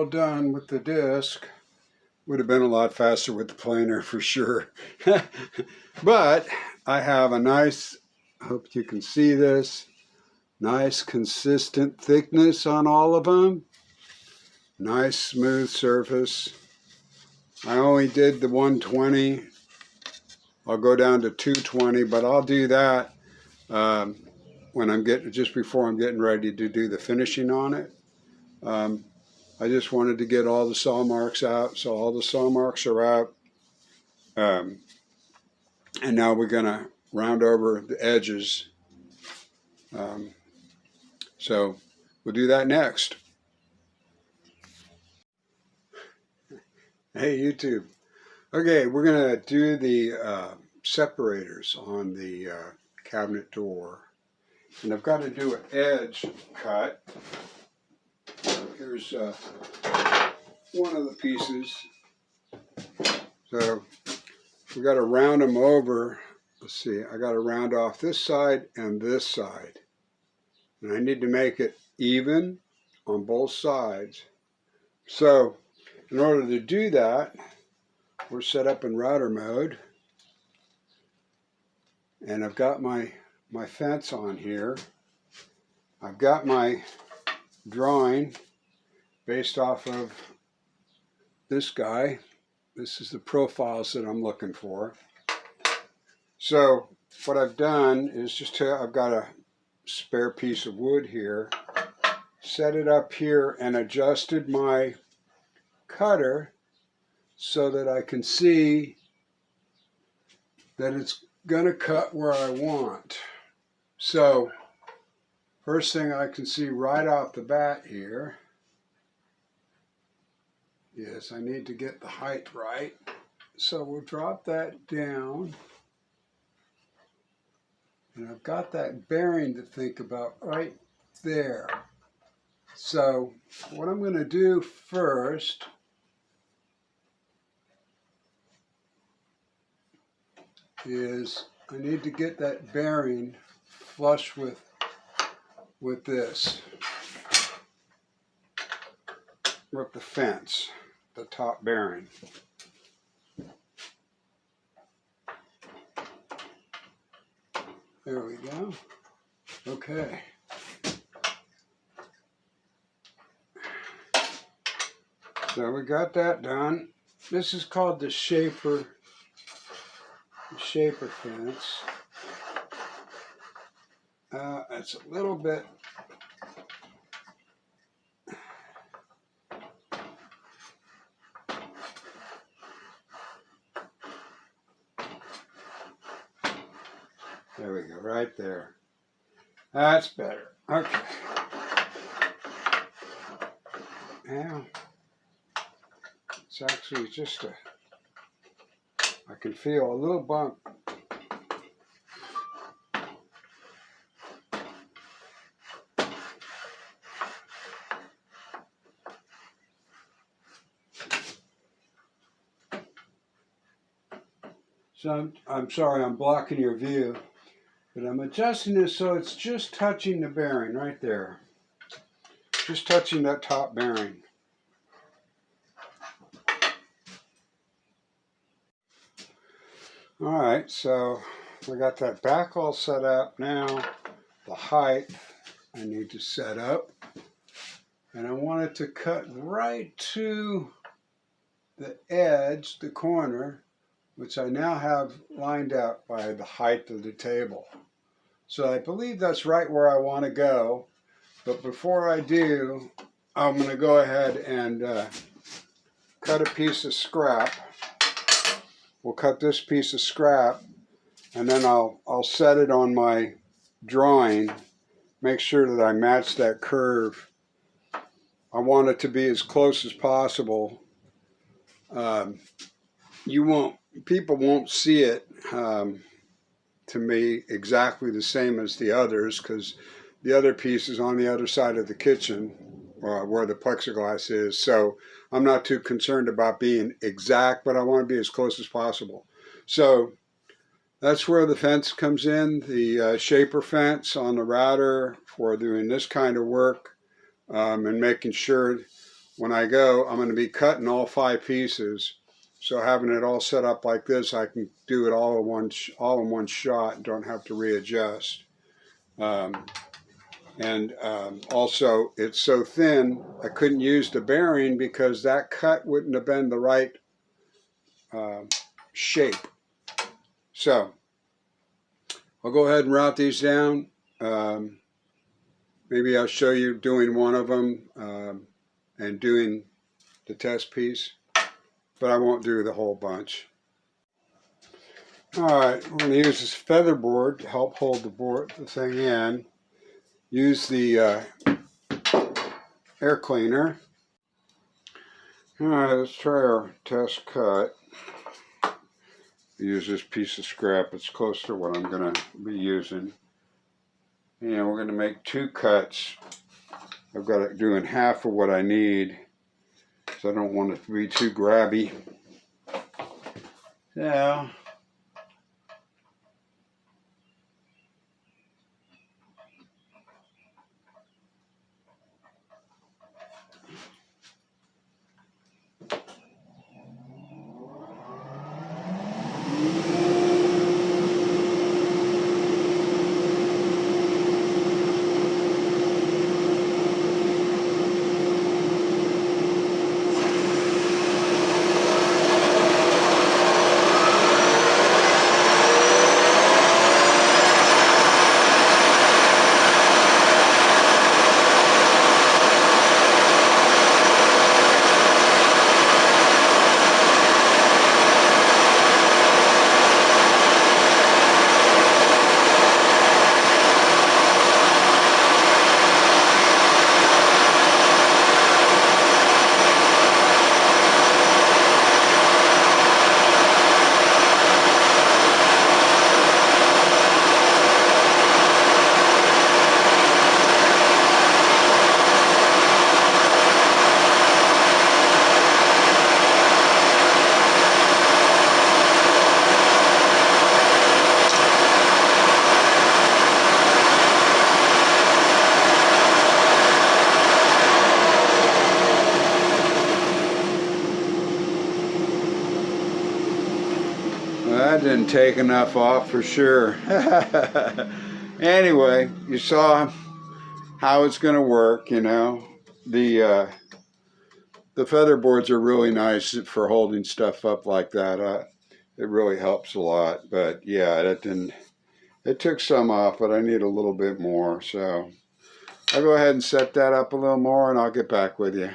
all done with the disc. Would have been a lot faster with the planer for sure. But I have a nice, I hope you can see this, nice consistent thickness on all of them. Nice smooth surface. I only did the 120. I'll go down to 220, but I'll do that when I'm just before I'm getting ready to do the finishing on it. I just wanted to get all the saw marks out, so all the saw marks are out. And now we're going to round over the edges. So we'll do that next. Hey, YouTube. Okay, we're going to do the separators on the cabinet door. And I've got to do an edge cut. Here's one of the pieces. So we got to round them over. Let's see, I got to round off this side and this side. And I need to make it even on both sides. So in order to do that, we're set up in router mode. And I've got my fence on here. I've got my drawing based off of this guy. This is the profiles that I'm looking for. So what I've done is I've got a spare piece of wood here, set it up here and adjusted my cutter so that I can see that it's going to cut where I want. So first thing I can see right off the bat here, yes, I need to get the height right. So we'll drop that down. And I've got that bearing to think about right there. So what I'm going to do first is I need to get that bearing flush with this, with the fence, the top bearing. There we go. Okay. So we got that done. This is called the shaper fence. It's a little bit there we go, right there. That's better. Okay. Now, it's actually just I can feel a little bump. So I'm sorry, I'm blocking your view, but I'm adjusting this so it's just touching the bearing right there. Just touching that top bearing. All right, so we got that back all set up. Now the height I need to set up. And I want it to cut right to the edge, the corner, which I now have lined out by the height of the table. So I believe that's right where I want to go. But before I do, I'm going to go ahead and cut a piece of scrap. We'll cut this piece of scrap, and then I'll set it on my drawing, make sure that I match that curve. I want it to be as close as possible. People won't see it to me exactly the same as the others, because the other piece is on the other side of the kitchen where the plexiglass is. So I'm not too concerned about being exact, but I want to be as close as possible. So that's where the fence comes in, the shaper fence on the router for doing this kind of work and making sure when I go, I'm going to be cutting all 5 pieces. So having it all set up like this, I can do it all in one shot and don't have to readjust. Also, it's so thin, I couldn't use the bearing because that cut wouldn't have been the right shape. So I'll go ahead and route these down. Maybe I'll show you doing one of them and doing the test piece, but I won't do the whole bunch. All right, we're going to use this feather board to help hold the thing in. Use the air cleaner. All right, let's try our test cut. Use this piece of scrap. It's close to what I'm going to be using. And we're going to make 2 cuts. I've got it doing half of what I need, so I don't want it to be too grabby. Yeah. That didn't take enough off for sure. Anyway, you saw how it's going to work, you know. The feather boards are really nice for holding stuff up like that. It really helps a lot. But yeah, it took some off, but I need a little bit more. So I'll go ahead and set that up a little more and I'll get back with you.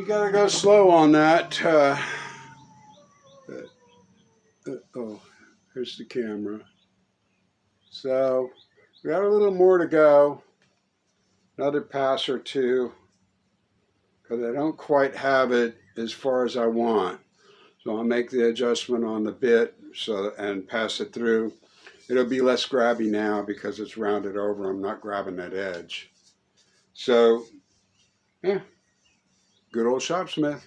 you gotta go slow on that. Oh, here's the camera. So we got a little more to go. Another pass or two, because I don't quite have it as far as I want. So I'll make the adjustment on the bit and pass it through. It'll be less grabby now because it's rounded over. I'm not grabbing that edge. So, yeah, good old Shopsmith.